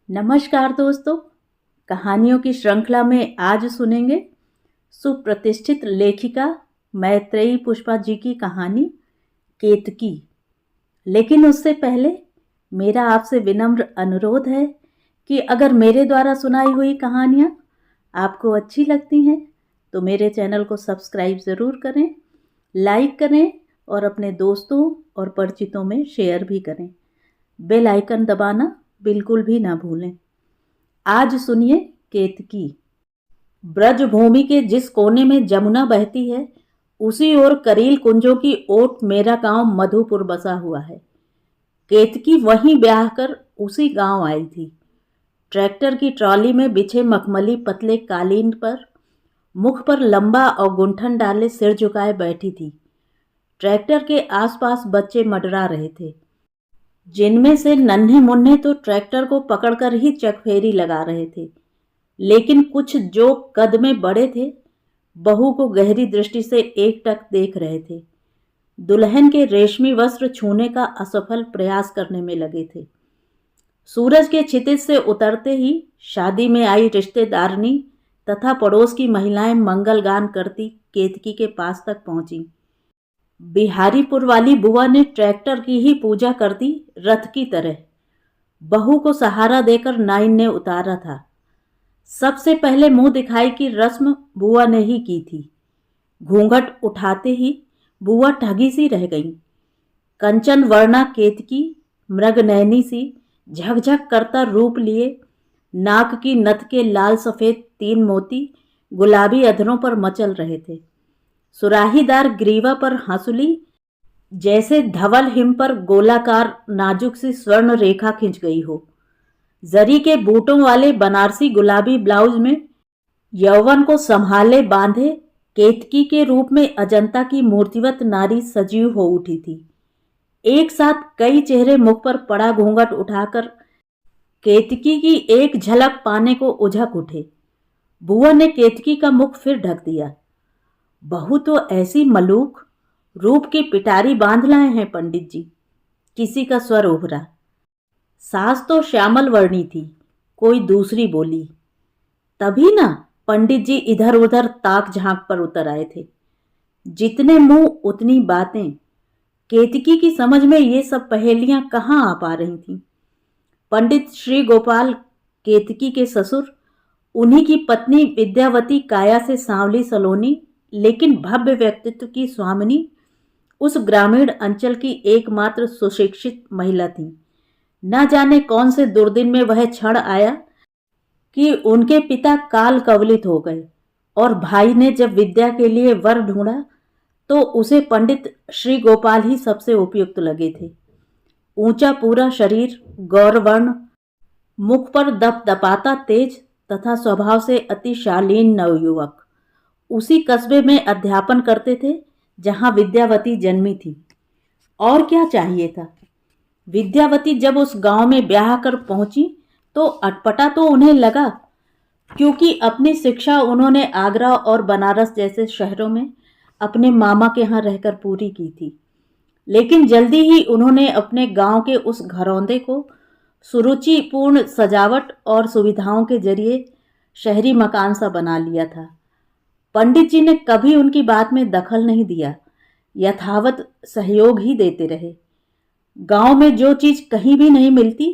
नमस्कार दोस्तों, कहानियों की श्रृंखला में आज सुनेंगे सुप्रतिष्ठित लेखिका मैत्रेयी पुष्पा जी की कहानी केतकी। लेकिन उससे पहले मेरा आपसे विनम्र अनुरोध है कि अगर मेरे द्वारा सुनाई हुई कहानियाँ आपको अच्छी लगती हैं तो मेरे चैनल को सब्सक्राइब ज़रूर करें, लाइक करें और अपने दोस्तों और परिचितों में शेयर भी करें। बेल आइकन दबाना बिल्कुल भी ना भूलें। आज सुनिए केतकी। ब्रजभूमि के जिस कोने में जमुना बहती है उसी ओर करील कुंजों की ओट मेरा गांव मधुपुर बसा हुआ है। केतकी वहीं ब्याह कर उसी गांव आई थी। ट्रैक्टर की ट्रॉली में बिछे मखमली पतले कालीन पर मुख पर लंबा और गुंठन डाले सिर झुकाए बैठी थी। ट्रैक्टर के आसपास बच्चे मंडरा रहे थे, जिनमें से नन्हे मुन्ने तो ट्रैक्टर को पकड़कर ही चकफेरी लगा रहे थे, लेकिन कुछ जो कद में बड़े थे बहू को गहरी दृष्टि से एकटक देख रहे थे। दुल्हन के रेशमी वस्त्र छूने का असफल प्रयास करने में लगे थे। सूरज के क्षितिज से उतरते ही शादी में आई रिश्तेदारनी तथा पड़ोस की महिलाएं मंगल गान करती केतकी के पास तक पहुंची। बिहारीपुर वाली बुआ ने ट्रैक्टर की ही पूजा कर दी रथ की तरह। बहू को सहारा देकर नाइन ने उतारा था। सबसे पहले मुंह दिखाई की रस्म बुआ ने ही की थी। घूंघट उठाते ही बुआ ठगी सी रह गईं। कंचन वर्णा केतकी मृगनयनी सी झकझक करता रूप लिए नाक की नथ के लाल सफेद 3 मोती गुलाबी अधरों पर मचल रहे थे। सुराहीदार ग्रीवा पर हंसुली जैसे धवल हिम पर गोलाकार नाजुक सी स्वर्ण रेखा खिंच गई हो। जरी के बूटों वाले बनारसी गुलाबी ब्लाउज में यौवन को संभाले बांधे केतकी के रूप में अजंता की मूर्तिवत नारी सजीव हो उठी थी। एक साथ कई चेहरे मुख पर पड़ा घूंघट उठाकर केतकी की एक झलक पाने को उझक उठे। बुआ ने केतकी का मुख फिर ढक दिया। बहू तो ऐसी मलूक, रूप की पिटारी बांध लाए हैं पंडित जी, किसी का स्वर उभरा। सास तो श्यामल वर्णी थी, कोई दूसरी बोली। तभी ना पंडित जी इधर उधर ताक झांक पर उतर आए थे। जितने मुंह उतनी बातें। केतकी की समझ में ये सब पहेलियां कहाँ आ पा रही थीं। पंडित श्री गोपाल केतकी के ससुर, उन्हीं की पत्नी विद्यावती काया से सांवली सलोनी लेकिन भव्य व्यक्तित्व की स्वामिनी उस ग्रामीण अंचल की एकमात्र सुशिक्षित महिला थी। न जाने कौन से दुर्दिन में वह क्षण आया कि उनके पिता काल कवलित हो गए और भाई ने जब विद्या के लिए वर ढूंढा तो उसे पंडित श्री गोपाल ही सबसे उपयुक्त लगे थे। ऊंचा पूरा शरीर, गौरवर्ण, मुख पर दपदपाता तेज तथा स्वभाव से अति शालीन नवयुवक। उसी कस्बे में अध्यापन करते थे जहां विद्यावती जन्मी थी। और क्या चाहिए था। विद्यावती जब उस गांव में ब्याह कर पहुंची तो अटपटा तो उन्हें लगा, क्योंकि अपनी शिक्षा उन्होंने आगरा और बनारस जैसे शहरों में अपने मामा के यहाँ रहकर पूरी की थी। लेकिन जल्दी ही उन्होंने अपने गांव के उस घरौंदे को सुरुचिपूर्ण सजावट और सुविधाओं के जरिए शहरी मकान सा बना लिया था। पंडित जी ने कभी उनकी बात में दखल नहीं दिया, यथावत सहयोग ही देते रहे। गांव में जो चीज कहीं भी नहीं मिलती,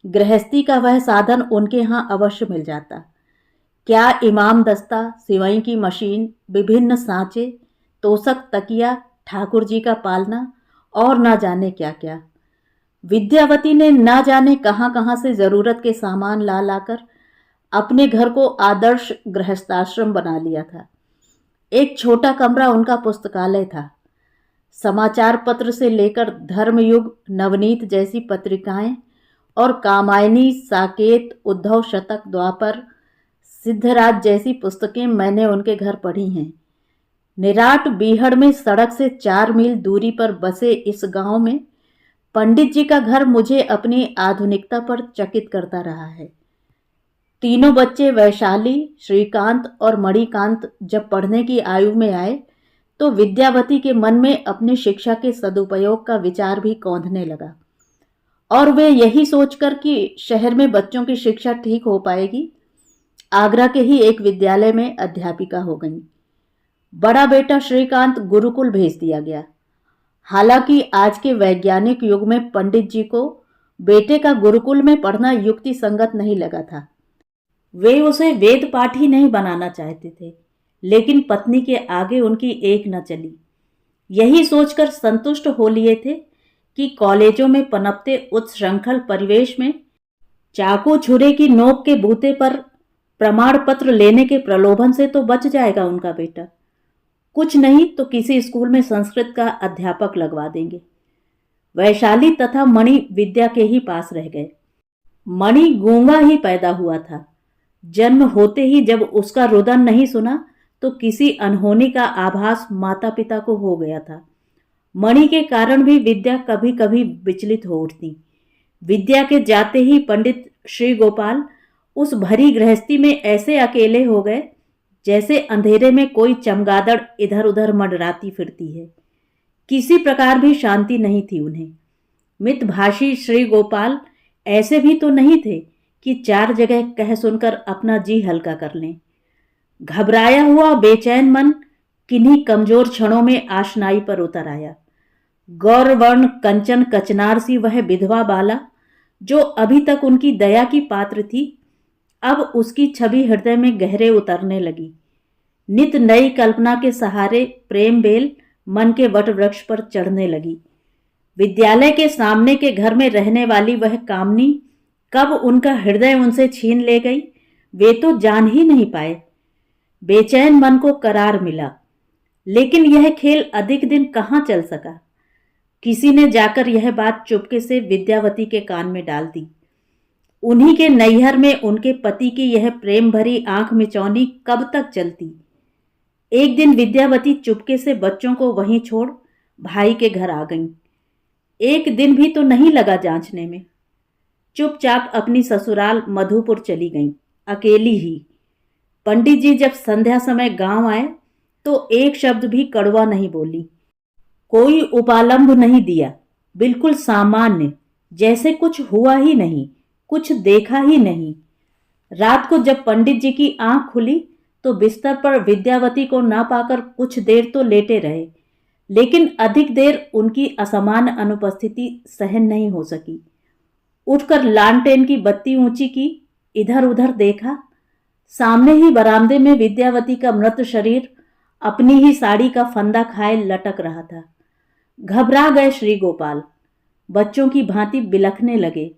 गृहस्थी का वह साधन उनके यहाँ अवश्य मिल जाता। क्या इमाम दस्ता, सिवाई की मशीन, विभिन्न सांचे, तोसक, तकिया, ठाकुर जी का पालना और न जाने क्या क्या। विद्यावती ने न जाने कहाँ कहाँ से जरूरत के सामान ला लाकर अपने घर को आदर्श गृहस्थाश्रम बना लिया था। एक छोटा कमरा उनका पुस्तकालय था। समाचार पत्र से लेकर धर्मयुग, नवनीत जैसी पत्रिकाएं और कामायनी, साकेत, उद्धव शतक, द्वापर, सिद्धराज जैसी पुस्तकें मैंने उनके घर पढ़ी हैं। निराट बीहड़ में सड़क से 4 मील दूरी पर बसे इस गांव में पंडित जी का घर मुझे अपनी आधुनिकता पर चकित करता रहा है। तीनों बच्चे वैशाली, श्रीकांत और मणिकांत जब पढ़ने की आयु में आए तो विद्यावती के मन में अपनी शिक्षा के सदुपयोग का विचार भी कौंधने लगा। और वे यही सोचकर कि शहर में बच्चों की शिक्षा ठीक हो पाएगी, आगरा के ही एक विद्यालय में अध्यापिका हो गईं। बड़ा बेटा श्रीकांत गुरुकुल भेज दिया गया। हालांकि आज के वैज्ञानिक युग में पंडित जी को बेटे का गुरुकुल में पढ़ना युक्ति संगत नहीं लगा था। वे उसे वेद पाठ ही नहीं बनाना चाहते थे, लेकिन पत्नी के आगे उनकी एक न चली। यही सोचकर संतुष्ट हो लिए थे कि कॉलेजों में पनपते उत्श्रृंखल परिवेश में चाकू छुरे की नोक के बूते पर प्रमाण पत्र लेने के प्रलोभन से तो बच जाएगा उनका बेटा। कुछ नहीं तो किसी स्कूल में संस्कृत का अध्यापक लगवा देंगे। वैशाली तथा मणि विद्या के ही पास रह गए। मणि गूंगा ही पैदा हुआ था। जन्म होते ही जब उसका रुदन नहीं सुना तो किसी अनहोनी का आभास माता पिता को हो गया था। मणि के कारण भी विद्या कभी कभी विचलित हो उठती। विद्या के जाते ही पंडित श्री गोपाल उस भरी गृहस्थी में ऐसे अकेले हो गए जैसे अंधेरे में कोई चमगादड़ इधर उधर मंडराती फिरती है। किसी प्रकार भी शांति नहीं थी उन्हें। मितभाषी श्री गोपाल ऐसे भी तो नहीं थे कि चार जगह कह सुनकर अपना जी हल्का कर लें। घबराया हुआ बेचैन मन किन्हीं कमजोर क्षणों में आशनाई पर उतर आया। गौरवर्ण कंचन कचनार सी वह विधवा बाला जो अभी तक उनकी दया की पात्र थी, अब उसकी छवि हृदय में गहरे उतरने लगी। नित नई कल्पना के सहारे प्रेम बेल मन के वट वृक्ष पर चढ़ने लगी। विद्यालय के सामने के घर में रहने वाली वह कामनी कब उनका हृदय उनसे छीन ले गई, वे तो जान ही नहीं पाए। बेचैन मन को करार मिला, लेकिन यह खेल अधिक दिन कहाँ चल सका। किसी ने जाकर यह बात चुपके से विद्यावती के कान में डाल दी। उन्हीं के नैहर में उनके पति की यह प्रेम भरी आंख मिचौनी कब तक चलती। एक दिन विद्यावती चुपके से बच्चों को वहीं छोड़ भाई के घर आ गईं। एक दिन भी तो नहीं लगा जांचने में। चुपचाप अपनी ससुराल मधुपुर चली गईं, अकेली ही। पंडित जी जब संध्या समय गांव आए तो एक शब्द भी कड़वा नहीं बोली। कोई उपालंब नहीं दिया, बिल्कुल सामान्य, जैसे कुछ हुआ ही नहीं, कुछ देखा ही नहीं। रात को जब पंडित जी की आंख खुली तो बिस्तर पर विद्यावती को ना पाकर कुछ देर तो लेटे रहे, लेकिन अधिक देर उनकी असमान अनुपस्थिति सहन नहीं हो सकी। उठकर लालटेन की बत्ती ऊंची की, इधर उधर देखा। सामने ही बरामदे में विद्यावती का मृत शरीर अपनी ही साड़ी का फंदा खाए लटक रहा था। घबरा गए श्री गोपाल, बच्चों की भांति बिलखने लगे।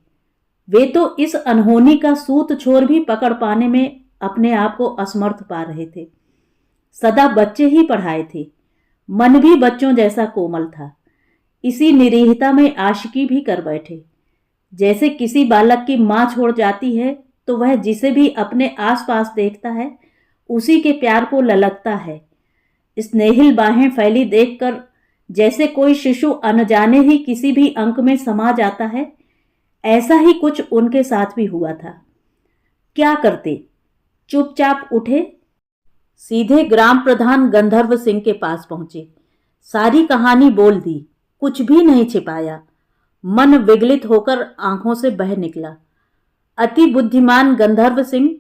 वे तो इस अनहोनी का सूत छोर भी पकड़ पाने में अपने आप को असमर्थ पा रहे थे। सदा बच्चे ही पढ़ाए थे, मन भी बच्चों जैसा कोमल था। इसी निरीहता में आशिकी भी कर बैठे। जैसे किसी बालक की मां छोड़ जाती है तो वह जिसे भी अपने आसपास देखता है उसी के प्यार को ललकता है। स्नेहिल बाहें फैली देखकर जैसे कोई शिशु अनजाने ही किसी भी अंक में समा जाता है, ऐसा ही कुछ उनके साथ भी हुआ था। क्या करते? चुपचाप उठे, सीधे ग्राम प्रधान गंधर्व सिंह के पास पहुंचे। सारी कहानी बोल दी, कुछ भी नहीं छिपाया। मन विगलित होकर आंखों से बह निकला। अति बुद्धिमान गंधर्व सिंह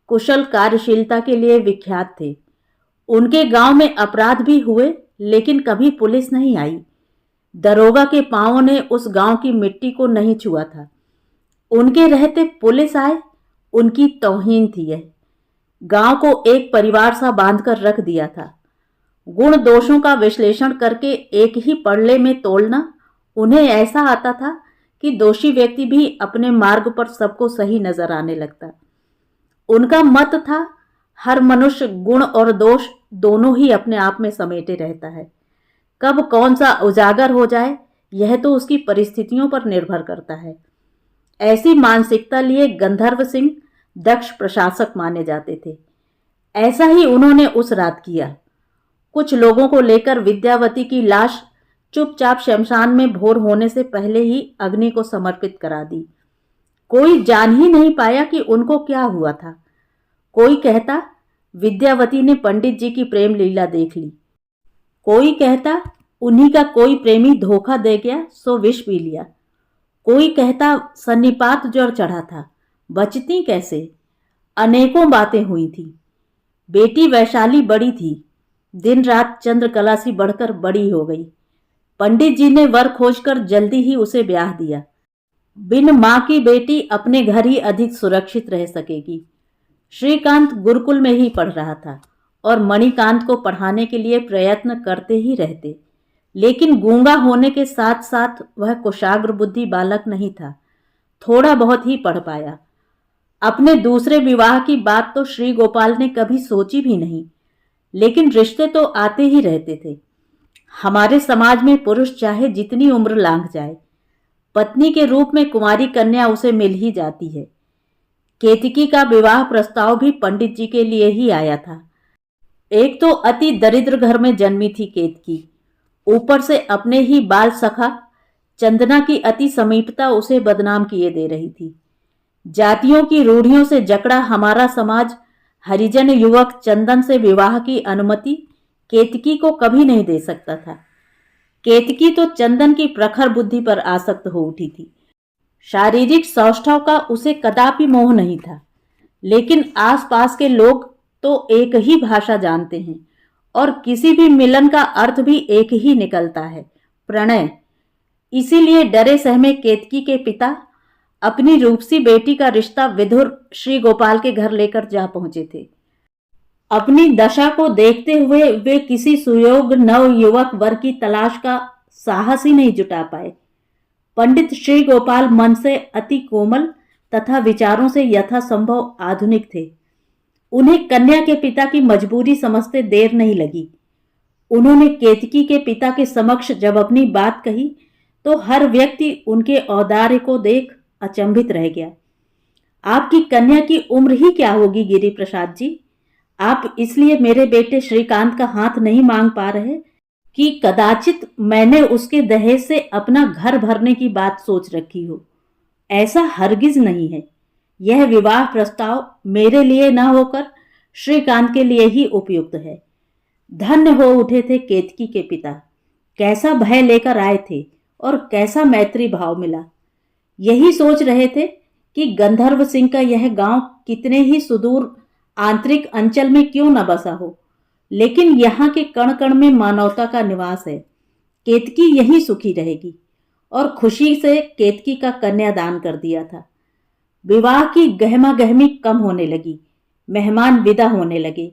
कुशल कार्यशीलता के लिए विख्यात थे। उनके गांव में अपराध भी हुए, लेकिन कभी पुलिस नहीं आई। दरोगा के पांवों ने उस गांव की मिट्टी को नहीं छुआ था। उनके रहते पुलिस आए, उनकी तौहीन थी यह। गांव को एक परिवार सा बांधकर रख दिया था। गुण दोषों का विश्लेषण करके एक ही पड़ले में तोलना उन्हें ऐसा आता था कि दोषी व्यक्ति भी अपने मार्ग पर सबको सही नजर आने लगता। उनका मत था, हर मनुष्य गुण और दोष दोनों ही अपने आप में समेटे रहता है। कब कौन सा उजागर हो जाए यह तो उसकी परिस्थितियों पर निर्भर करता है। ऐसी मानसिकता लिए गंधर्व सिंह दक्ष प्रशासक माने जाते थे। ऐसा ही उन्होंने उस रात किया। कुछ लोगों को लेकर विद्यावती की लाश चुपचाप शमशान में भोर होने से पहले ही अग्नि को समर्पित करा दी। कोई जान ही नहीं पाया कि उनको क्या हुआ था। कोई कहता विद्यावती ने पंडित जी की प्रेम लीला देख ली, कोई कहता उन्हीं का कोई प्रेमी धोखा दे गया सो विष पी लिया, कोई कहता सन्निपात ज्वर चढ़ा था, बचती कैसे। अनेकों बातें हुई थी। बेटी वैशाली बड़ी थी, दिन रात चंद्रकला सी बढ़कर बड़ी हो गई। पंडित जी ने वर खोजकर जल्दी ही उसे ब्याह दिया। बिन मां की बेटी अपने घर ही अधिक सुरक्षित रह सकेगी। श्रीकांत गुरुकुल में ही पढ़ रहा था और मणिकांत को पढ़ाने के लिए प्रयत्न करते ही रहते, लेकिन गूंगा होने के साथ साथ वह कुशाग्र बुद्धि बालक नहीं था। थोड़ा बहुत ही पढ़ पाया। अपने दूसरे विवाह की बात तो श्री गोपाल ने कभी सोची भी नहीं, लेकिन रिश्ते तो आते ही रहते थे। हमारे समाज में पुरुष चाहे जितनी उम्र लांघ जाए, पत्नी के रूप में कुंवारी कन्या उसे मिल ही जाती है। केतकी का विवाह प्रस्ताव भी पंडित जी के लिए ही आया था। एक तो अति दरिद्र घर में जन्मी थी केतकी, ऊपर से अपने ही बाल सखा चंदना की अति समीपता उसे बदनाम किए दे रही थी। जातियों की रूढ़ियों से जकड़ा हमारा समाज हरिजन युवक चंदन से विवाह की अनुमति केतकी को कभी नहीं दे सकता था। केतकी तो चंदन की प्रखर बुद्धि पर आसक्त हो उठी थी। शारीरिक सौष्ठव का उसे कदापि मोह नहीं था, लेकिन आसपास के लोग तो एक ही भाषा जानते हैं और किसी भी मिलन का अर्थ भी एक ही निकलता है, प्रणय। इसीलिए डरे सहमे केतकी के पिता अपनी रूपसी बेटी का रिश्ता विधुर श्री गोपाल के घर लेकर जा पहुंचे थे। अपनी दशा को देखते हुए वे किसी सुयोग्य नव युवक वर की तलाश का साहस ही नहीं जुटा पाए। पंडित श्री गोपाल मन से अति कोमल तथा विचारों से यथासंभव आधुनिक थे। उन्हें कन्या के पिता की मजबूरी समझते देर नहीं लगी। उन्होंने केतकी के पिता के समक्ष जब अपनी बात कही तो हर व्यक्ति उनके औदार्य को देख अचंभित रह गया। आपकी कन्या की उम्र ही क्या होगी गिरी प्रसाद जी? आप इसलिए मेरे बेटे श्रीकांत का हाथ नहीं मांग पा रहे कि कदाचित मैंने उसके दहेज से अपना घर भरने की बात सोच रखी हो। ऐसा हरगिज नहीं है। यह विवाह प्रस्ताव मेरे लिए न होकर श्रीकांत के लिए ही उपयुक्त है। धन्य हो उठे थे केतकी के पिता। कैसा भय लेकर आए थे और कैसा मैत्री भाव मिला। यही सोच रहे थे कि गंधर्व सिंह का यह गांव कितने ही सुदूर आंतरिक अंचल में क्यों न बसा हो, लेकिन यहाँ के कण कण में मानवता का निवास है। केतकी यहीं सुखी रहेगी। और खुशी से केतकी का कन्यादान कर दिया था। विवाह की गहमा गहमी कम होने लगी। मेहमान विदा होने लगे।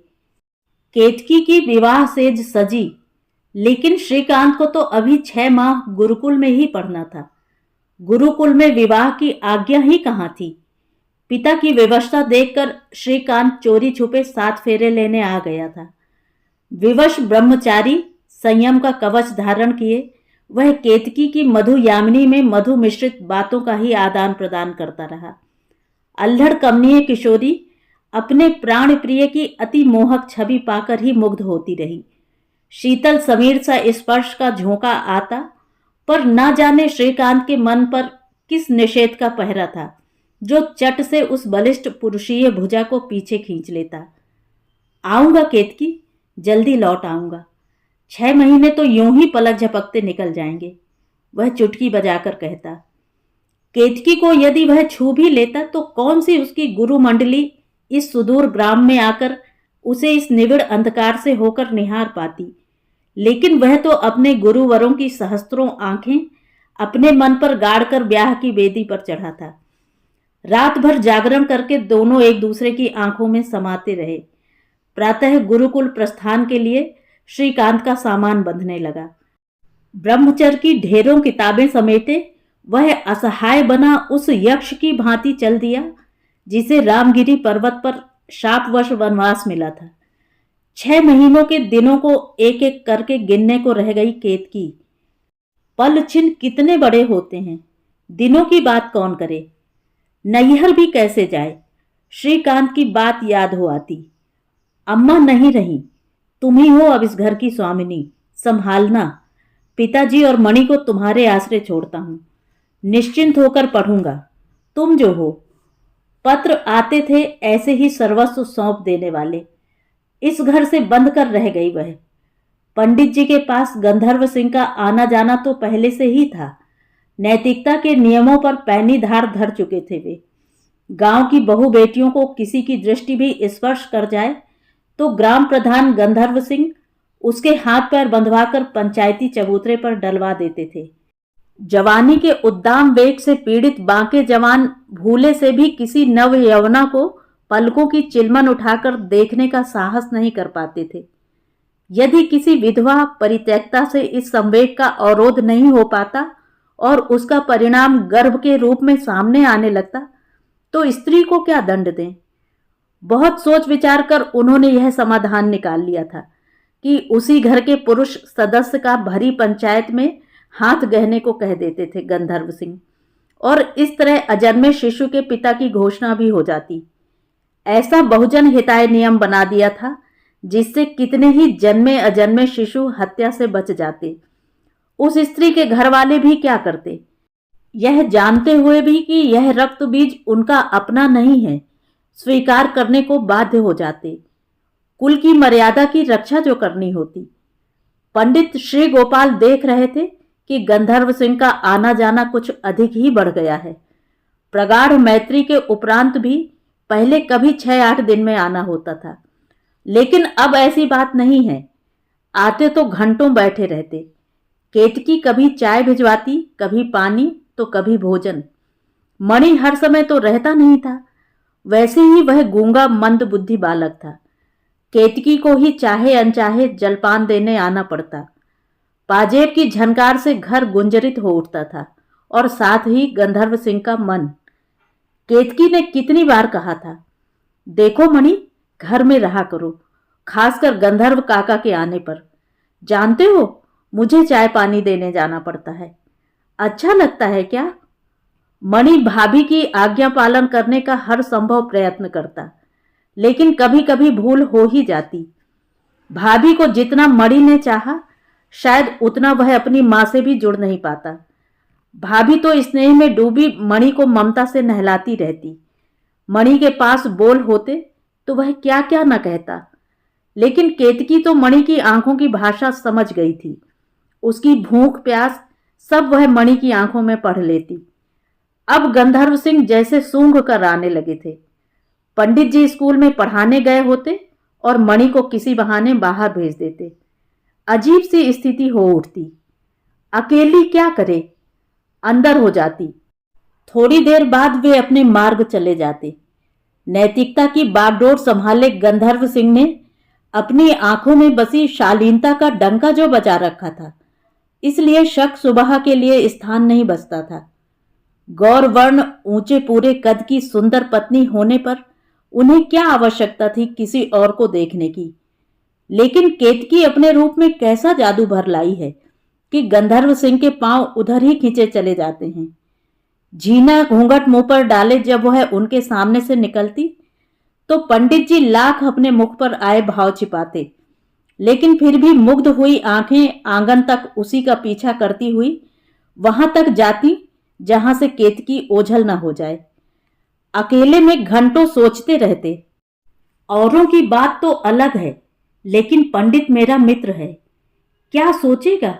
केतकी की विवाह सेज सजी, लेकिन श्रीकांत को तो अभी 6 माह गुरुकुल में ही पढ़ना था। गुरुकुल में विवाह की आज्ञा ही कहाँ थी। पिता की व्यवस्था देखकर श्रीकांत चोरी छुपे 7 फेरे लेने आ गया था। विवश ब्रह्मचारी संयम का कवच धारण किए वह केतकी की मधु यामिनी में मधु मिश्रित बातों का ही आदान प्रदान करता रहा। अल्हड़ कमनीय किशोरी अपने प्राण प्रिय की अति मोहक छवि पाकर ही मुग्ध होती रही। शीतल समीर सा स्पर्श का झोंका आता, पर ना जाने श्रीकांत के मन पर किस निषेध का पहरा था जो चट से उस बलिष्ठ पुरुषीय भुजा को पीछे खींच लेता। आऊंगा केतकी, जल्दी लौट आऊंगा। 6 महीने तो यूं ही पलक झपकते निकल जाएंगे, वह चुटकी बजाकर कहता। केतकी को यदि वह छू भी लेता तो कौन सी उसकी गुरु मंडली इस सुदूर ग्राम में आकर उसे इस निविड़ अंधकार से होकर निहार पाती। लेकिन वह तो अपने गुरुवरों की सहस्त्रों आंखें अपने मन पर गाड़कर ब्याह की वेदी पर चढ़ा था। रात भर जागरण करके दोनों एक दूसरे की आंखों में समाते रहे। प्रातः गुरुकुल प्रस्थान के लिए श्रीकांत का सामान बंधने लगा। ब्रह्मचर्य की ढेरों किताबें समेटे वह असहाय बना उस यक्ष की भांति चल दिया जिसे रामगिरी पर्वत पर शापवश वनवास मिला था। 6 महीनों के दिनों को एक एक करके गिनने को रह गई केतकी। पल छिन कितने बड़े होते हैं, दिनों की बात कौन करे। नैहर भी कैसे जाए। श्रीकांत की बात याद हो आती। अम्मा नहीं रही, तुम ही हो अब इस घर की स्वामिनी, संभालना। पिताजी और मणि को तुम्हारे आश्रय छोड़ता हूं। निश्चिंत होकर पढ़ूंगा, तुम जो हो। पत्र आते थे ऐसे ही सर्वस्व सौंप देने वाले। इस घर से बंद कर रह गई वह। पंडित जी के पास गंधर्व सिंह का आना जाना तो पहले से ही था। नैतिकता के नियमों पर पैनी धार धर चुके थे वे। गांव की बहू बेटियों को किसी की दृष्टि भी स्पर्श कर जाए तो ग्राम प्रधान गंधर्व सिंह उसके हाथ पैर बंधवाकर पंचायती चबूतरे पर डलवा देते थे। जवानी के उद्दाम वेग से पीड़ित बांके जवान भूले से भी किसी नव यवना को पलकों की चिलमन उठाकर देखने का साहस नहीं कर पाते थे। यदि किसी विधवा परित्यक्ता से इस संवेग का अवरोध नहीं हो पाता और उसका परिणाम गर्भ के रूप में सामने आने लगता तो स्त्री को क्या दंड दें। बहुत सोच विचार कर उन्होंने यह समाधान निकाल लिया था कि उसी घर के पुरुष सदस्य का भरी पंचायत में हाथ गहने को कह देते थे गंधर्व सिंह, और इस तरह अजन्मे शिशु के पिता की घोषणा भी हो जाती। ऐसा बहुजन हिताय नियम बना दिया था जिससे कितने ही जन्मे अजन्मे शिशु हत्या से बच जाते। उस स्त्री के घर वाले भी क्या करते, यह जानते हुए भी कि यह रक्त बीज उनका अपना नहीं है, स्वीकार करने को बाध्य हो जाते। कुल की मर्यादा की रक्षा जो करनी होती। पंडित श्री गोपाल देख रहे थे कि गंधर्व सिंह का आना जाना कुछ अधिक ही बढ़ गया है। प्रगाढ़ मैत्री के उपरांत भी पहले कभी 6-8 दिन में आना होता था, लेकिन अब ऐसी बात नहीं है। आते तो घंटों बैठे रहते। केतकी कभी चाय भिजवाती, कभी पानी तो कभी भोजन। मणि हर समय तो रहता नहीं था, वैसे ही वह गूंगा मंद बुद्धि बालक था। केतकी को ही चाहे अनचाहे जलपान देने आना पड़ता। पाजेब की झनकार से घर गुंजरित हो उठता था और साथ ही गंधर्व सिंह का मन। केतकी ने कितनी बार कहा था, देखो मणि, घर में रहा करो, खासकर गंधर्व काका के आने पर। जानते हो, मुझे चाय पानी देने जाना पड़ता है। अच्छा लगता है क्या? मणि भाभी की आज्ञा पालन करने का हर संभव प्रयत्न करता, लेकिन कभी कभी भूल हो ही जाती। भाभी को जितना मणि ने चाहा, शायद उतना वह अपनी मां से भी जुड़ नहीं पाता। भाभी तो स्नेह में डूबी मणि को ममता से नहलाती रहती। मणि के पास बोल होते तो वह क्या क्या न कहता, लेकिन केतकी तो मणि की आंखों की भाषा समझ गई थी। उसकी भूख प्यास सब वह मणि की आंखों में पढ़ लेती। अब गंधर्व सिंह जैसे सूंघ कर आने लगे थे। पंडित जी स्कूल में पढ़ाने गए होते और मणि को किसी बहाने बाहर भेज देते। अजीब सी स्थिति हो उठती। अकेली क्या करे, अंदर हो जाती। थोड़ी देर बाद वे अपने मार्ग चले जाते। नैतिकता की बागडोर संभाले गंधर्व सिंह ने अपनी आंखों में बसी शालीनता का डंका जो बजा रखा था, इसलिए शक सुबह के लिए स्थान नहीं बचता था। गौरवर्ण ऊंचे पूरे कद की सुंदर पत्नी होने पर उन्हें क्या आवश्यकता थी किसी और को देखने की। लेकिन केतकी अपने रूप में कैसा जादू भर लाई है कि गंधर्व सिंह के पांव उधर ही खींचे चले जाते हैं। झीना घूंघट मुंह पर डाले जब वह उनके सामने से निकलती तो पंडित जी लाख अपने मुख पर आए भाव छिपाते, लेकिन फिर भी मुग्ध हुई आंखें आंगन तक उसी का पीछा करती हुई वहां तक जाती जहां से केतकी ओझल न हो जाए। अकेले में घंटों सोचते रहते। औरों की बात तो अलग है, लेकिन पंडित मेरा मित्र है, क्या सोचेगा।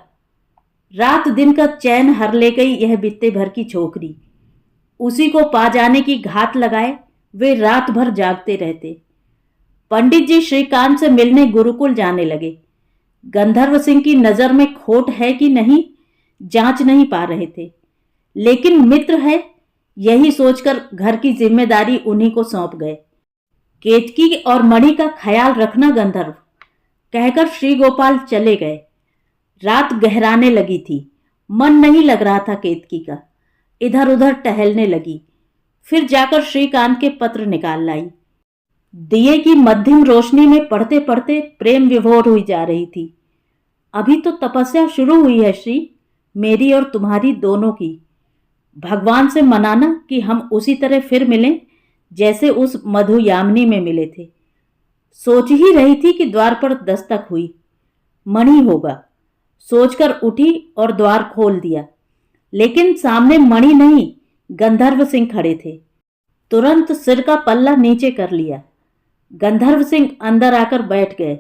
रात दिन का चैन हर ले गई यह बित्ते भर की छोकरी। उसी को पा जाने की घात लगाए वे रात भर जागते रहते। पंडित जी श्रीकांत से मिलने गुरुकुल जाने लगे। गंधर्व सिंह की नजर में खोट है कि नहीं जांच नहीं पा रहे थे, लेकिन मित्र है यही सोचकर घर की जिम्मेदारी उन्हीं को सौंप गए। केतकी और मणि का ख्याल रखना गंधर्व, कहकर श्री गोपाल चले गए। रात गहराने लगी थी। मन नहीं लग रहा था केतकी का। इधर उधर टहलने लगी। फिर जाकर श्रीकांत के पत्र निकाल लाई। दिए की मध्यम रोशनी में पढ़ते पढ़ते प्रेम विभोर हुई जा रही थी। अभी तो तपस्या शुरू हुई है श्री, मेरी और तुम्हारी दोनों की। भगवान से मनाना कि हम उसी तरह फिर मिलें जैसे उस मधुयामिनी में मिले थे। सोच ही रही थी कि द्वार पर दस्तक हुई। मणि होगा सोचकर उठी और द्वार खोल दिया, लेकिन सामने मणि नहीं गंधर्व सिंह खड़े थे। तुरंत सिर का पल्ला नीचे कर लिया। गंधर्व सिंह अंदर आकर बैठ गए।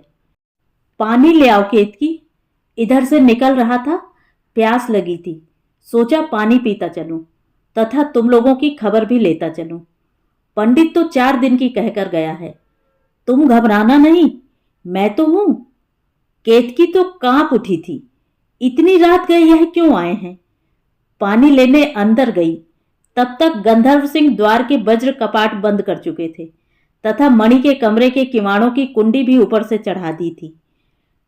पानी ले आओ केतकी, इधर से निकल रहा था, प्यास लगी थी। सोचा पानी पीता चलूं तथा तुम लोगों की खबर भी लेता चलूं। पंडित तो 4 दिन की कहकर गया है। तुम घबराना नहीं, मैं तो हूं। केतकी तो कांप उठी थी। इतनी रात गए यह क्यों आए हैं? पानी लेने अंदर गई। तब तक गंधर्व सिंह द्वार के वज्र कपाट बंद कर चुके थे तथा मणि के कमरे के किवाड़ों की कुंडी भी ऊपर से चढ़ा दी थी।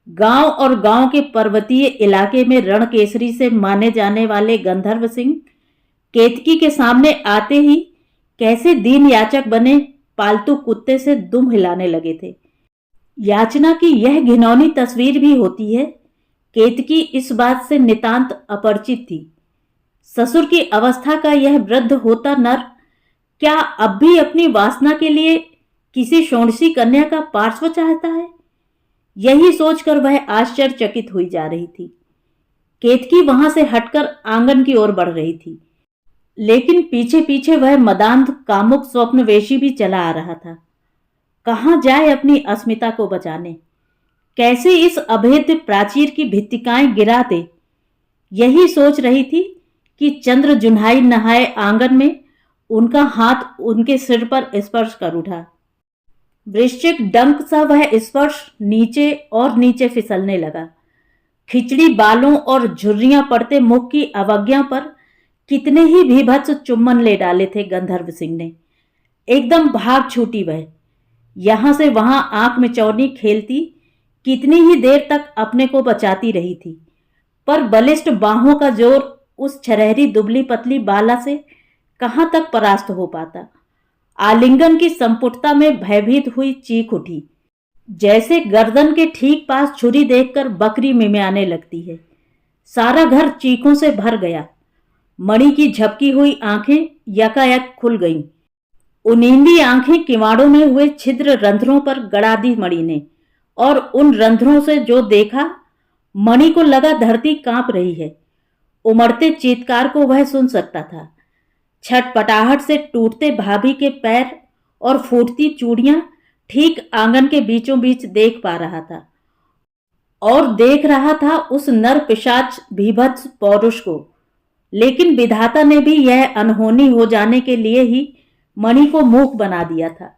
गांव और गांव के पर्वतीय इलाके में रणकेसरी से माने जाने वाले गंधर्व सिंह केतकी के सामने आते ही कैसे दीन याचक बने पालतू कुत्ते से दुम हिलाने लगे थे। याचना की यह घिनौनी तस्वीर भी होती है। केतकी इस बात से नितांत अपरिचित थी। ससुर की अवस्था का यह वृद्ध होता नर क्या अब भी अपनी वासना के लिए किसी षोडशी कन्या का पार्श्व चाहता है? यही सोचकर वह आश्चर्यचकित हुई जा रही थी। केतकी वहां से हटकर आंगन की ओर बढ़ रही थी, लेकिन पीछे पीछे वह मदांध कामुक स्वप्नवेशी भी चला आ रहा था। कहां जाए अपनी अस्मिता को बचाने? कैसे इस अभेद्य प्राचीर की भित्तिकाएं गिरा दे? यही सोच रही थी कि चंद्र जुन्हाई नहाए आंगन में उनका हाथ उनके सिर पर स्पर्श कर उठा। वृश्चिक डंक सा वह स्पर्श नीचे और नीचे फिसलने लगा। खिचड़ी बालों और झुर्रियां पड़ते मुख की अवज्ञा पर कितने ही भीभत्स चुम्बन ले डाले थे गंधर्व सिंह ने। एकदम भाग छूटी वह। यहां से वहां आंख मिचौनी खेलती कितनी ही देर तक अपने को बचाती रही थी, पर बलिष्ठ बाहों का जोर उस छरहरी दुबली पतली बाला से कहां तक परास्त हो पाता। आलिंगन की संपुटता में भयभीत हुई चीख उठी, जैसे गर्दन के ठीक पास छुरी देखकर बकरी मिमियाने लगती है। सारा घर चीखों से भर गया। मणि की झपकी हुई आंखें यकायक खुल गईं। उनींदी आंखें किवाड़ों में हुए छिद्र रंध्रों पर गड़ा दी मणि ने, और उन रंध्रों से जो देखा, मणि को लगा धरती कांप रही है। उमड़ते चीत्कार को वह सुन सकता था। छटपटाहट से टूटते भाभी के पैर और फूटती चूड़ियां ठीक आंगन के बीचों बीच देख पा रहा था, और देख रहा था उस नर पिशाच भीभत्स पौरुष को। लेकिन विधाता ने भी यह अनहोनी हो जाने के लिए ही मणि को मूक बना दिया था।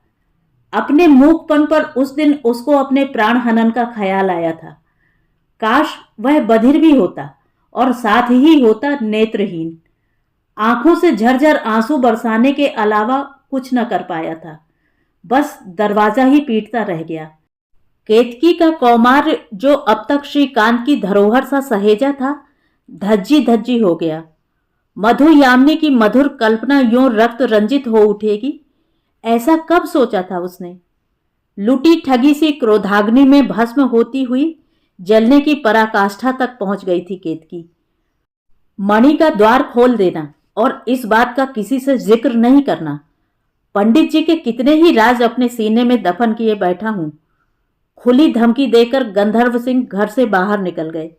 अपने मूकपन पर उस दिन उसको अपने प्राण हनन का ख्याल आया था। काश वह बधिर भी होता और साथ ही होता नेत्रहीन। आंखों से झरझर आंसू बरसाने के अलावा कुछ न कर पाया था। बस दरवाजा ही पीटता रह गया। केतकी का कौमार्य, जो अब तक श्रीकांत की धरोहर सा सहेजा था, धज्जी धज्जी हो गया। मधु यामिनी की मधुर कल्पना यूं रक्त रंजित हो उठेगी, ऐसा कब सोचा था उसने। लुटी ठगी सी क्रोधाग्नि में भस्म होती हुई जलने की पराकाष्ठा तक पहुंच गई थी केतकी। मणि का द्वार खोल देना और इस बात का किसी से जिक्र नहीं करना। पंडित जी के कितने ही राज अपने सीने में दफन किए बैठा हूं। खुली धमकी देकर गंधर्व सिंह घर से बाहर निकल गए।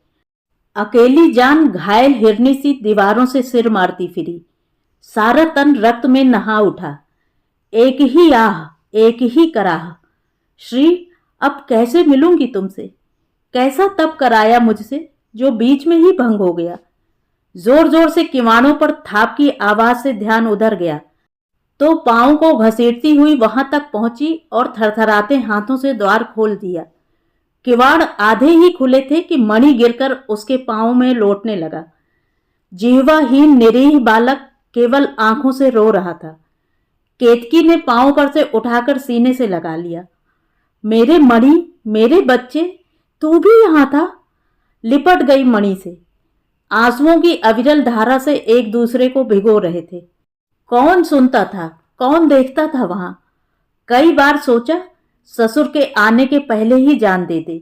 अकेली जान घायल हिरनी सी दीवारों से सिर मारती फिरी। सारा तन रक्त में नहा उठा। एक ही आह, एक ही कराह, श्री अब कैसे मिलूंगी तुमसे? कैसा तप कराया मुझसे जो बीच में ही भंग हो गया। जोर जोर से किवाड़ों पर थाप की आवाज से ध्यान उधर गया तो पांव को घसीटती हुई वहां तक पहुंची और थरथराते हाथों से द्वार खोल दिया। किवाड़ आधे ही खुले थे कि मणि गिरकर उसके पांव में लौटने लगा। जिह्वाहीन निरीह बालक केवल आंखों से रो रहा था। केतकी ने पांव पर से उठाकर सीने से लगा लिया। मेरे मणि, मेरे बच्चे, तू भी यहां था? लिपट गई मणि से। आंसुओं की अविरल धारा से एक दूसरे को भिगो रहे थे। कौन सुनता था, कौन देखता था वहां? कई बार सोचा ससुर के आने के पहले ही जान दे दे,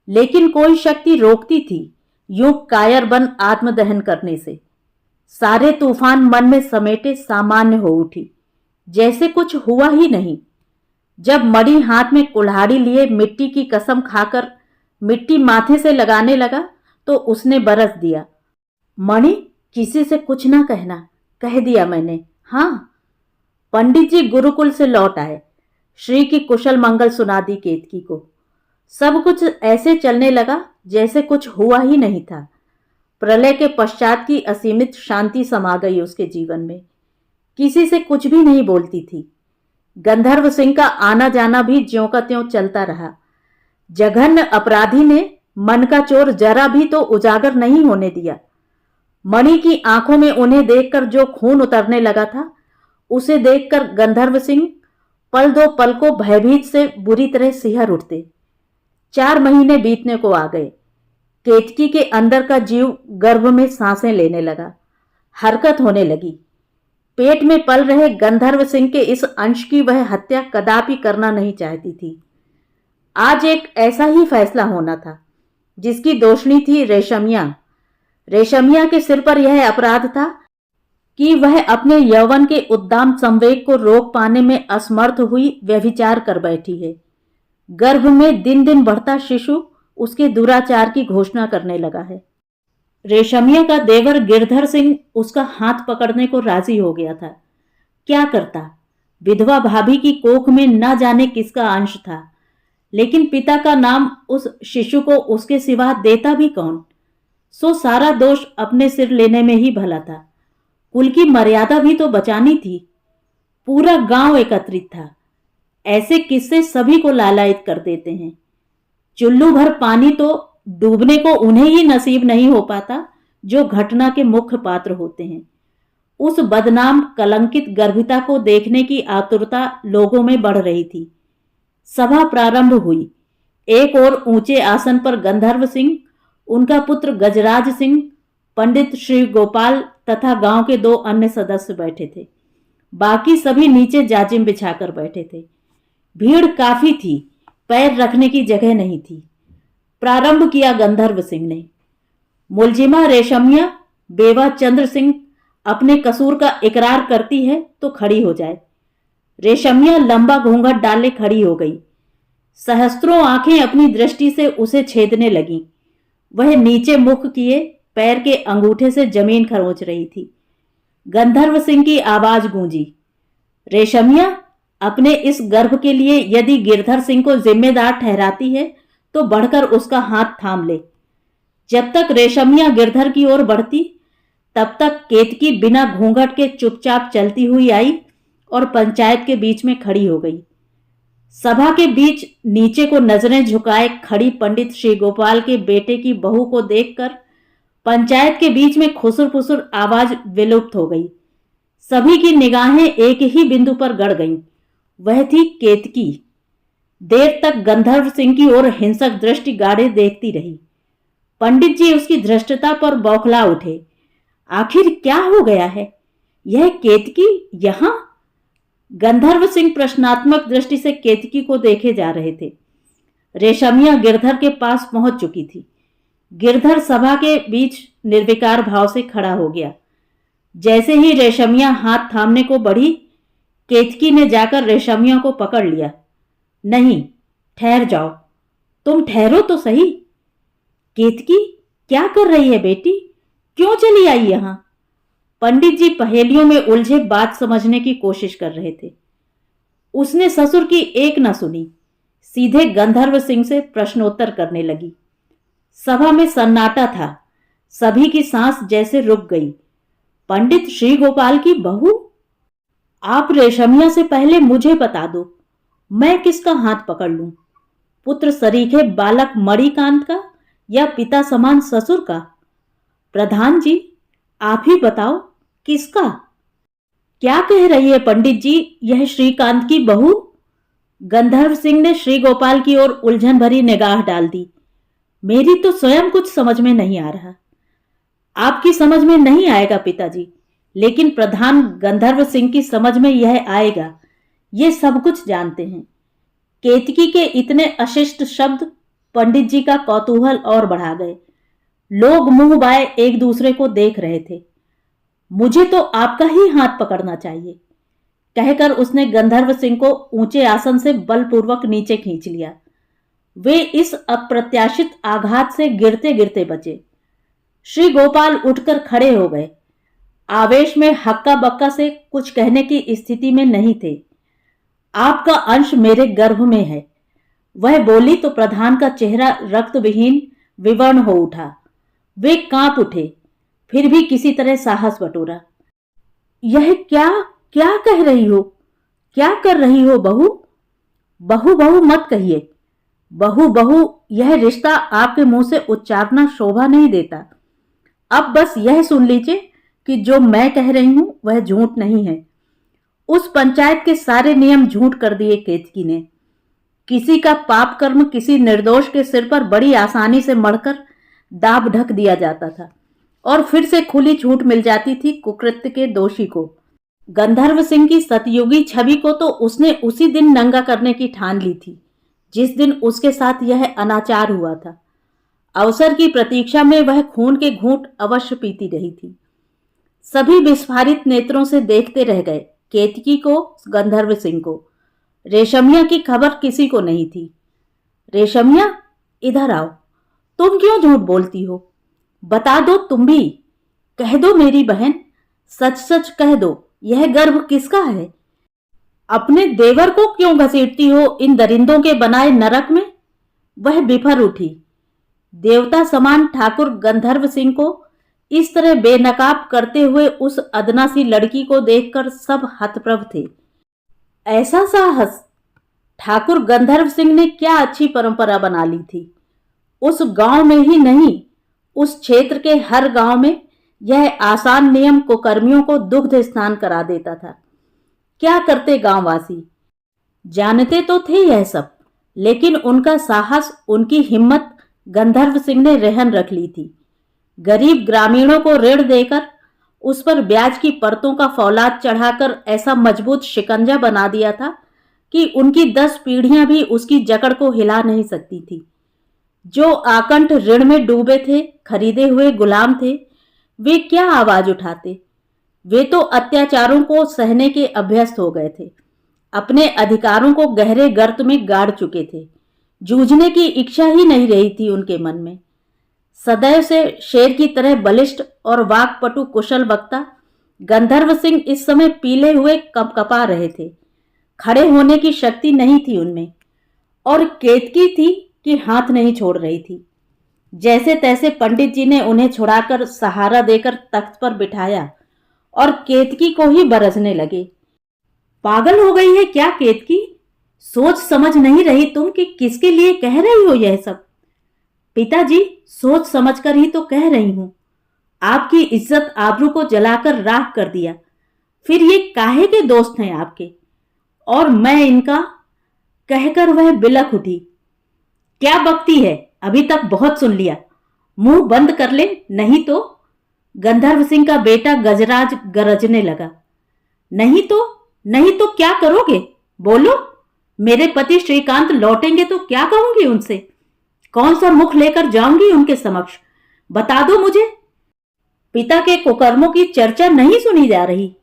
लेकिन कोई शक्ति रोकती थी यूं कायर बन आत्मदहन करने से। सारे तूफान मन में समेटे सामान्य हो उठी, जैसे कुछ हुआ ही नहीं। जब मणि हाथ में कुल्हाड़ी लिए मिट्टी की कसम खाकर मिट्टी माथे से लगाने लगा तो उसने बरस दिया। मणि, किसी से कुछ ना कहना, कह दिया मैंने। हाँ। पंडित जी गुरुकुल से लौट आए। श्री की कुशल मंगल सुना दी केतकी को। सब कुछ ऐसे चलने लगा जैसे कुछ हुआ ही नहीं था। प्रलय के पश्चात की असीमित शांति समा गई उसके जीवन में। किसी से कुछ भी नहीं बोलती थी। गंधर्व सिंह का आना जाना भी ज्यों का त्यों चलता रहा। जघन्य अपराधी ने मन का चोर जरा भी तो उजागर नहीं होने दिया। मणि की आंखों में उन्हें देखकर जो खून उतरने लगा था, उसे देखकर गंधर्व सिंह पल दो पल को भयभीत से बुरी तरह सिहर उठते। 4 महीने बीतने को आ गए। केतकी के अंदर का जीव गर्भ में सांसें लेने लगा, हरकत होने लगी। पेट में पल रहे गंधर्व सिंह के इस अंश की वह हत्या कदापि करना नहीं चाहती थी। आज एक ऐसा ही फैसला होना था जिसकी दोषणी थी रेशमिया। रेशमिया के सिर पर यह अपराध था कि वह अपने यौवन के उद्दाम संवेग को रोक पाने में असमर्थ हुई व्यभिचार कर बैठी है। गर्भ में दिन दिन बढ़ता शिशु उसके दुराचार की घोषणा करने लगा है। रेशमिया का देवर गिरधर सिंह उसका हाथ पकड़ने को राजी हो गया था। क्या करता? विधवा भाभी की कोख में न जाने किसका अंश था, लेकिन पिता का नाम उस शिशु को उसके सिवा देता भी कौन? सो सारा दोष अपने सिर लेने में ही भला था। कुल की मर्यादा भी तो बचानी थी। पूरा गांव एकत्रित था। ऐसे किस्से सभी को लालायित कर देते हैं। चुल्लू भर पानी तो डूबने को उन्हें ही नसीब नहीं हो पाता जो घटना के मुख्य पात्र होते हैं। उस बदनाम कलंकित गर्भिता को देखने की आतुरता लोगों में बढ़ रही थी। सभा प्रारंभ हुई। एक ओर ऊंचे आसन पर गंधर्व सिंह, उनका पुत्र गजराज सिंह, पंडित श्री गोपाल तथा गांव के 2 अन्य सदस्य बैठे थे। बाकी सभी नीचे जाजिम बिछाकर बैठे थे। भीड़ काफी थी, पैर रखने की जगह नहीं थी। प्रारंभ किया गंधर्व सिंह ने। मुलजिमा रेशमिया बेवा चंद्र सिंह अपने कसूर का इकरार करती है तो खड़ी हो जाए। रेशमिया लंबा घूंघट डाले खड़ी हो गई। सहस्त्रों आंखें अपनी दृष्टि से उसे छेदने लगीं। वह नीचे मुख किए पैर के अंगूठे से जमीन खरोंच रही थी। गंधर्व सिंह की आवाज गूंजी, रेशमिया, अपने इस गर्भ के लिए यदि गिरधर सिंह को जिम्मेदार ठहराती है तो बढ़कर उसका हाथ थाम ले। जब तक रेशमिया गिरधर की ओर बढ़ती, तब तक केतकी बिना घूंघट के चुपचाप चलती हुई आई और पंचायत के बीच में खड़ी हो गई। सभा के बीच नीचे को नजरें झुकाए खड़ी पंडित श्री गोपाल के बेटे की बहू को देखकर पंचायत के बीच में खुसुर फुसुर आवाज विलुप्त हो गई। सभी की निगाहें एक ही बिंदु पर गड़ गईं। वह थी केतकी। देर तक गंधर्व सिंह की ओर हिंसक दृष्टि गाड़े देखती रही। पंडित जी उसकी धृष्टता पर बौखला उठे। आखिर क्या हो गया है? यह केतकी यहां? गंधर्व सिंह प्रश्नात्मक दृष्टि से केतकी को देखे जा रहे थे। रेशमिया गिरधर के पास पहुंच चुकी थी। गिरधर सभा के बीच निर्विकार भाव से खड़ा हो गया। जैसे ही रेशमिया हाथ थामने को बढ़ी, केतकी ने जाकर रेशमिया को पकड़ लिया। नहीं, ठहर जाओ। तुम ठहरो तो सही। केतकी, क्या कर रही है बेटी? क्यों चली आई यहां? पंडित जी पहेलियों में उलझे बात समझने की कोशिश कर रहे थे। उसने ससुर की एक न सुनी, सीधे गंधर्व सिंह से प्रश्नोत्तर करने लगी। सभा में सन्नाटा था। सभी की सांस जैसे रुक गई। पंडित श्री गोपाल की बहू? आप रेशमिया से पहले मुझे बता दो, मैं किसका हाथ पकड़ लूं? पुत्र सरीखे बालक मणिकांत का या पिता समान ससुर का? प्रधान जी, आप ही बताओ, किसका? क्या कह रही है पंडित जी, यह श्रीकांत की बहू? गंधर्व सिंह ने श्री गोपाल की ओर उलझन भरी निगाह डाल दी। मेरी तो स्वयं कुछ समझ में नहीं आ रहा। आपकी समझ में नहीं आएगा पिताजी, लेकिन प्रधान गंधर्व सिंह की समझ में यह आएगा। ये सब कुछ जानते हैं। केतकी के इतने अशिष्ट शब्द पंडित जी का कौतूहल और बढ़ा गए। लोग मुंह बाए एक दूसरे को देख रहे थे। मुझे तो आपका ही हाथ पकड़ना चाहिए, कहकर उसने गंधर्व सिंह को ऊंचे आसन से बलपूर्वक नीचे खींच लिया। वे इस अप्रत्याशित आघात से गिरते गिरते बचे। श्री गोपाल उठकर खड़े हो गए। आवेश में हक्का बक्का से कुछ कहने की स्थिति में नहीं थे। आपका अंश मेरे गर्भ में है। वह बोली तो प्रधान का चेहरा रक्त विहीन विवर्ण हो उठा। वे कांप उठे, फिर भी किसी तरह साहस बटोरा। यह क्या क्या कह रही हो? क्या कर रही हो बहू? बहू बहू मत कहिए। बहू बहू यह रिश्ता आपके मुंह से उच्चारना शोभा नहीं देता। अब बस यह सुन लीजिए कि जो मैं कह रही हूं वह झूठ नहीं है। उस पंचायत के सारे नियम झूठ कर दिए केतकी ने। किसी का पाप कर्म किसी निर्दोष के सिर पर बड़ी आसानी से मढ़कर दाब ढक दिया जाता था और फिर से खुली छूट मिल जाती थी कुकृत्य के दोषी को। गंधर्व सिंह की सतयुगी छवि को तो उसने उसी दिन नंगा करने की ठान ली थी जिस दिन उसके साथ यह अनाचार हुआ था। अवसर की प्रतीक्षा में वह खून के घूंट अवश्य पीती रही थी। सभी विस्फारित नेत्रों से देखते रह गए, केतकी को, गंधर्व सिंह को। रेशमिया की खबर किसी को नहीं थी। रेशमिया, इधर आओ। तुम क्यों झूठ बोलती हो? बता दो तुम भी। कह दो मेरी बहन, सच सच कह दो, यह गर्भ किसका है? अपने देवर को क्यों घसीटती हो इन दरिंदों के बनाए नरक में? वह बिफर उठी। देवता समान ठाकुर गंधर्व सिंह को इस तरह बेनकाब करते हुए उस अदना सी लड़की को देखकर सब हतप्रभ थे। ऐसा साहस! ठाकुर गंधर्व सिंह ने क्या अच्छी परंपरा बना ली थी। उस गांव में ही नहीं, उस क्षेत्र के हर गांव में यह आसान नियम कुकर्मियों को दुग्ध स्नान करा देता था। क्या करते गांववासी? जानते तो थे यह सब, लेकिन उनका साहस, उनकी हिम्मत गंधर्व सिंह ने रहन रख ली थी। गरीब ग्रामीणों को ऋण देकर उस पर ब्याज की परतों का फौलाद चढ़ाकर ऐसा मजबूत शिकंजा बना दिया था कि उनकी 10 पीढ़ियां भी उसकी जकड़ को हिला नहीं सकती थी। जो आकंठ ऋण में डूबे थे, खरीदे हुए गुलाम थे, वे क्या आवाज उठाते? वे तो अत्याचारों को सहने के अभ्यस्त हो गए थे। अपने अधिकारों को गहरे गर्त में गाड़ चुके थे। जूझने की इच्छा ही नहीं रही थी उनके मन में। सदैव से शेर की तरह बलिष्ठ और वाक्पटु कुशल वक्ता गंधर्व सिंह इस समय पीले हुए कपकपा रहे थे। खड़े होने की शक्ति नहीं थी उनमें, और केतकी थी कि हाथ नहीं छोड़ रही थी। जैसे तैसे पंडित जी ने उन्हें छुड़ाकर सहारा देकर तख्त पर बिठाया और केतकी को ही बरसने लगे। पागल हो गई है क्या केतकी? सोच समझ नहीं रही तुम कि किसके लिए कह रही हो यह सब? पिताजी, सोच समझकर ही तो कह रही हूं। आपकी इज्जत आबरू को जलाकर राख कर दिया, फिर ये काहे के दोस्त हैं आपके? और मैं इनका, कहकर वह बिलख उठी। क्या बकती है? अभी तक बहुत सुन लिया, मुंह बंद कर ले नहीं तो। गंधर्व सिंह का बेटा गजराज गरजने लगा। नहीं तो क्या करोगे? बोलो। मेरे पति श्रीकांत लौटेंगे तो क्या कहूंगी उनसे? कौन सा मुख लेकर जाऊंगी उनके समक्ष? बता दो मुझे। पिता के कुकर्मों की चर्चा नहीं सुनी जा रही।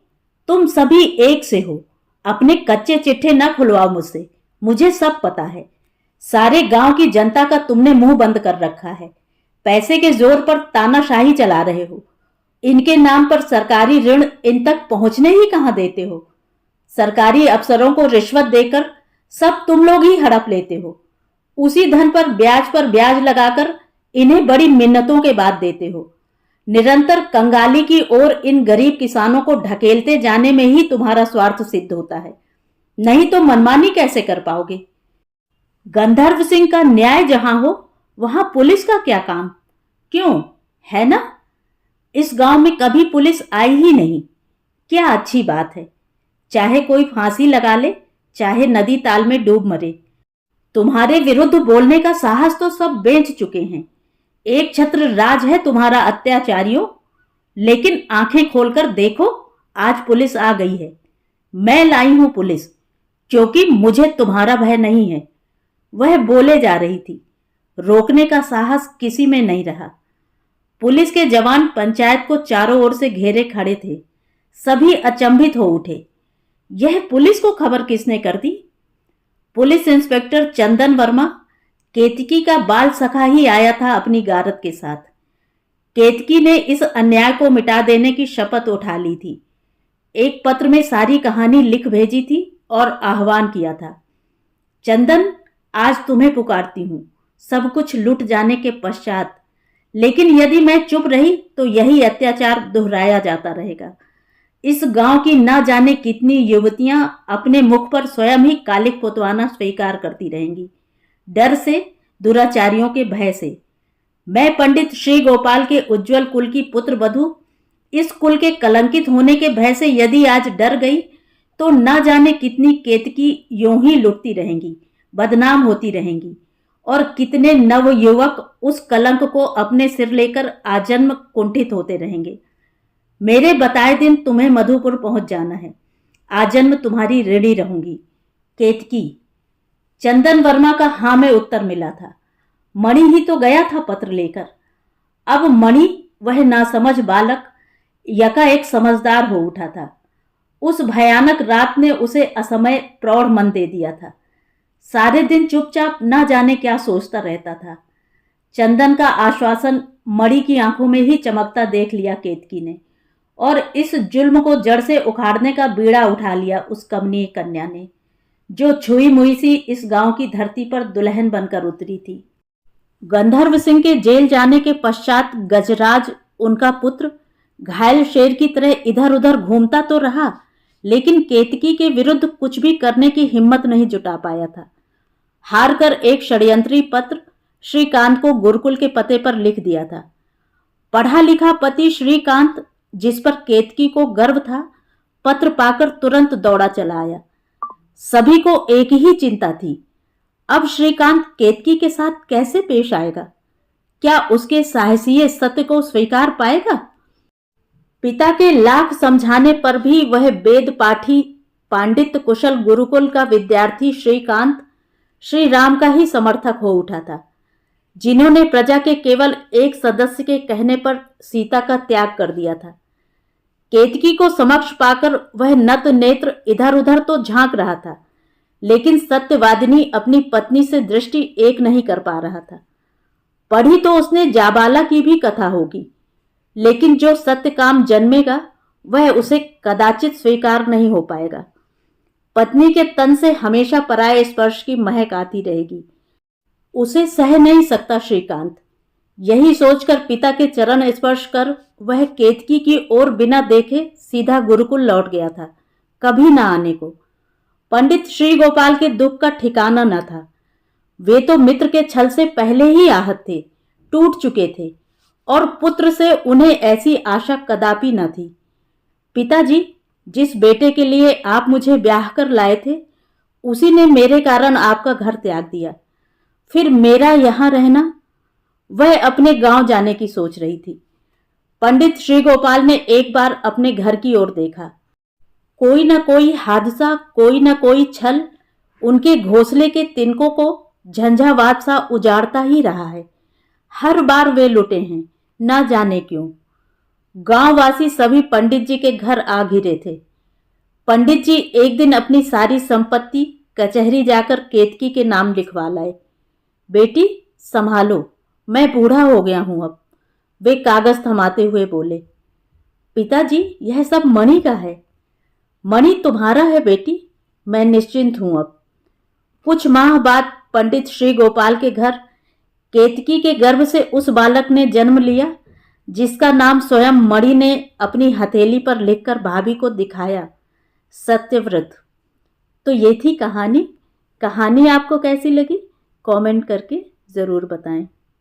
तुम सभी एक से हो। अपने कच्चे चिट्ठे न खुलवाओ मुझसे, मुझे सब पता है। सारे गांव की जनता का तुमने मुंह बंद कर रखा है। पैसे के जोर पर तानाशाही चला रहे हो। इनके नाम पर सरकारी ऋण इन तक पहुंचने ही कहां देते हो। सरकारी अफसरों को रिश्वत देकर सब तुम लोग ही हड़प लेते हो। उसी धन पर ब्याज लगाकर इन्हें बड़ी मिन्नतों के बाद देते हो। निरंतर कंगाली की ओर इन गरीब किसानों को ढकेलते जाने में ही तुम्हारा स्वार्थ सिद्ध होता है, नहीं तो मनमानी कैसे कर पाओगे? गंधर्व सिंह का न्याय जहां हो वहां पुलिस का क्या काम? क्यों, है ना? इस गांव में कभी पुलिस आई ही नहीं। क्या अच्छी बात है। चाहे कोई फांसी लगा ले, चाहे नदी ताल में डूब मरे। तुम्हारे विरुद्ध बोलने का साहस तो सब बेच चुके हैं। एक छत्र राज है तुम्हारा अत्याचारियों। लेकिन आंखें खोलकर देखो, आज पुलिस आ गई है। मैं लाई हूं पुलिस, क्योंकि मुझे तुम्हारा भय नहीं है। वह बोले जा रही थी, रोकने का साहस किसी में नहीं रहा। पुलिस के जवान पंचायत को चारों ओर से घेरे खड़े थे। सभी अचंभित हो उठे। यह पुलिस को खबर किसने कर दी? पुलिस इंस्पेक्टर चंदन वर्मा, केतकी का बाल सखा ही आया था अपनी गारद के साथ। केतकी ने इस अन्याय को मिटा देने की शपथ उठा ली थी। एक पत्र में सारी कहानी लिख भेजी थी और आह्वान किया था। चंदन, आज तुम्हें पुकारती हूं। सब कुछ लुट जाने के पश्चात लेकिन यदि मैं चुप रही तो यही अत्याचार दोहराया जाता रहेगा। इस गांव की न जाने कितनी युवतियां अपने मुख पर स्वयं ही कालिक पुतवाना स्वीकार करती रहेंगी, डर से, दुराचारियों के भय से। मैं पंडित श्री गोपाल के उज्जवल कुल की पुत्र वधु इस कुल के कलंकित होने के भय से यदि आज डर गई तो न जाने कितनी केतकी यूं ही लुटती रहेंगी, बदनाम होती रहेंगी, और कितने नव युवक उस कलंक को अपने सिर लेकर आजन्म कुंठित होते रहेंगे। मेरे बताए दिन तुम्हें मधुपुर पहुंच जाना है। आजन्म तुम्हारी ऋणी रहूंगी। केतकी। चंदन वर्मा का हाँ में उत्तर मिला था। मणि ही तो गया था पत्र लेकर। अब मणि, वह नासमझ बालक, यकाएक समझदार हो उठा था। उस भयानक रात ने उसे असमय प्रौढ़ मन दे दिया था। सारे दिन चुपचाप न जाने क्या सोचता रहता था। चंदन का आश्वासन मणि की आंखों में ही चमकता देख लिया केतकी ने, और इस जुल्म को जड़ से उखाड़ने का बीड़ा उठा लिया उस कमनीय कन्या ने, जो छुई मुई सी इस गांव की धरती पर दुल्हन बनकर उतरी थी। गंधर्व सिंह के जेल जाने के पश्चात गजराज, उनका पुत्र, घायल शेर की तरह इधर उधर घूमता तो रहा, लेकिन केतकी के विरुद्ध कुछ भी करने की हिम्मत नहीं जुटा पाया था। हार कर एक षड्यंत्री पत्र श्रीकांत को गुरुकुल के पते पर लिख दिया था। पढ़ा लिखा पति श्रीकांत, जिस पर केतकी को गर्व था, पत्र पाकर तुरंत दौड़ा चला आया। सभी को एक ही चिंता थी, अब श्रीकांत केतकी के साथ कैसे पेश आएगा? क्या उसके साहसीय सत्य को स्वीकार पाएगा? पिता के लाख समझाने पर भी वह वेद पाठी, पांडित्य कुशल गुरुकुल का विद्यार्थी श्रीकांत श्री राम का ही समर्थक हो उठा था, जिन्होंने प्रजा के केवल एक सदस्य के कहने पर सीता का त्याग कर दिया था। केतकी को समक्ष पाकर वह नत नेत्र इधर उधर तो झांक रहा था, लेकिन सत्यवादिनी अपनी पत्नी से दृष्टि एक नहीं कर पा रहा था। पढ़ी तो उसने जाबाला की भी कथा होगी, लेकिन जो सत्य काम जन्मेगा वह उसे कदाचित स्वीकार नहीं हो पाएगा। पत्नी के तन से हमेशा पराये स्पर्श की महक आती रहेगी, उसे सह नहीं सकता श्रीकांत। यही सोचकर पिता के चरण स्पर्श कर वह केतकी की ओर बिना देखे सीधा गुरुकुल लौट गया था, कभी न आने को। पंडित श्री गोपाल के दुख का ठिकाना न था। वे तो मित्र के छल से पहले ही आहत थे, टूट चुके थे, और पुत्र से उन्हें ऐसी आशा कदापि न थी। पिताजी, जिस बेटे के लिए आप मुझे ब्याह कर लाए थे, उसी ने मेरे कारण आपका घर त्याग दिया। फिर मेरा यहां रहना? वह अपने गांव जाने की सोच रही थी। पंडित श्री गोपाल ने एक बार अपने घर की ओर देखा। कोई न कोई हादसा, कोई न कोई छल उनके घोंसले के तिनकों को झंझावात सा उजाड़ता ही रहा है। हर बार वे लुटे हैं, न जाने क्यों। गांववासी सभी पंडित जी के घर आ घिरे थे। पंडित जी एक दिन अपनी सारी संपत्ति कचहरी जाकर केतकी के नाम लिखवा लाए। बेटी संभालो, मैं बूढ़ा हो गया हूं अब, वे कागज थमाते हुए बोले। पिताजी, यह सब मणि का है। मणि तुम्हारा है बेटी, मैं निश्चिंत हूं अब। कुछ माह बाद पंडित श्री गोपाल के घर केतकी के गर्भ से उस बालक ने जन्म लिया, जिसका नाम स्वयं मणि ने अपनी हथेली पर लिखकर भाभी को दिखाया, सत्यव्रत। तो ये थी कहानी। कहानी आपको कैसी लगी कमेंट करके ज़रूर बताएं।